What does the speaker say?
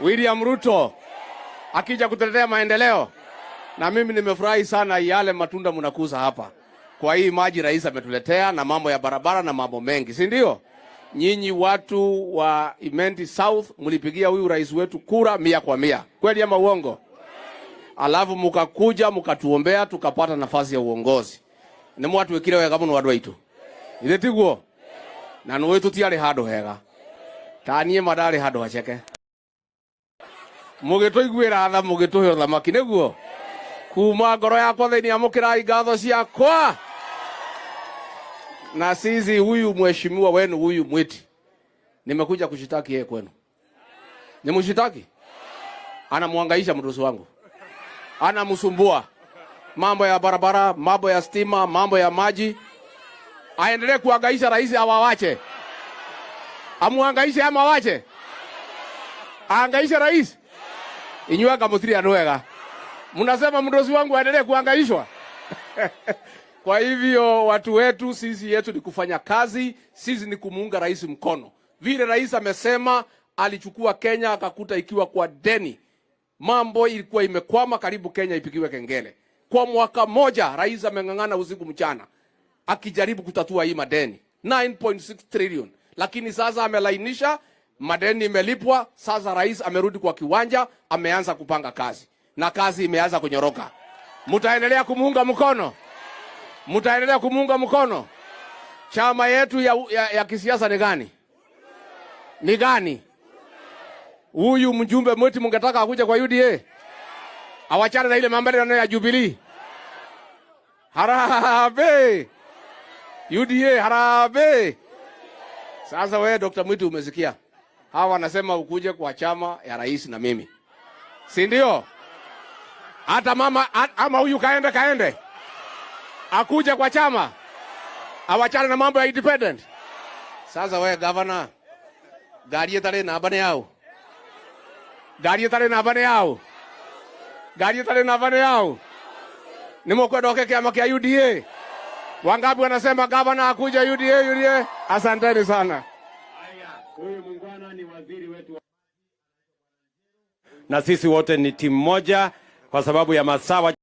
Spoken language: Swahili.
William Ruto akija kutetea maendeleo, na mimi nimefurahi sana yale matunda mnakuza hapa. Kwa hii maji rais ametuletea na mambo ya barabara na mambo mengi, si ndio? Nyinyi watu wa Imenti South mlipigia huyu rais wetu kura 100%. Kweli ama uongo? Alafu mkakuja mkatuombea tukapata nafasi ya uongozi. Ni mwatu wekire wega muno andu aitu. Ithe tiguo? Na no wetu tiari handu hega. Tanie madari handu hacheke. Mugituiguira tha mugituhe thamaki niguo. Kuma ngoro yakwa thini amukira ngatho ciakwa. Na sisi huyu mheshimiwa wenu huyu Mwiti nimekuja kushitaki yeye kwenu. Nimshitaki? Anamhangaisha mtoto wangu. Anamsumbua. Mambo ya barabara, mambo ya stima, mambo ya maji. Aendelee kuhangaisha rais awawache. Amuhangaishe ama wache? Ahangaishe rais? Inyuanga mutiri anwega. Mnasema mdozi wangu aendelee kuhangaishwa? Kwa hivyo watu wetu, sisi yetu ni kufanya kazi, sisi ni kumuunga rais mkono. Vile rais amesema alichukua Kenya akakuta ikiwa kwa deni. Mambo ilikuwa imekwama karibu Kenya ipigiwe kengele. Kwa mwaka moja rais ameng'ang'ana usiku mchana akijaribu kutatua hii madeni 9.6 trillion. Lakini sasa amelainisha, madeni imelipwa, sasa rais amerudi kwa kiwanja, ameanza kupanga kazi. Na kazi imeanza kunyoroka. Mtaendelea kumuunga mkono? Mtaendelea kumuunga mkono? Chama yetu ya kisiasa ni gani? Ni gani? Huyu mjumbe Mwiti mungetaka akuje kwa UDA? Awachane na ile mambo ya Jubilee. Harambee! UDA harambee! Sasa wewe Dr. Mwiti umesikia? Hawa wanasema ukuje kwa chama ya rais na mimi. Si ndio? Hata mama ama huyu kaende. Akuje kwa chama. Awachane na mambo ya independent. Sasa wewe governor, gari yetare na bane yao. Gari yetare na bane yao. Gari yetare na bane yao. Nimokwedoke kiama kia UDA. Wangapi wanasema governor akuje UDA? Asanteni sana. Haya, huyu muungwana ni waziri wetu. Na sisi wote ni timu moja kwa sababu ya masawa.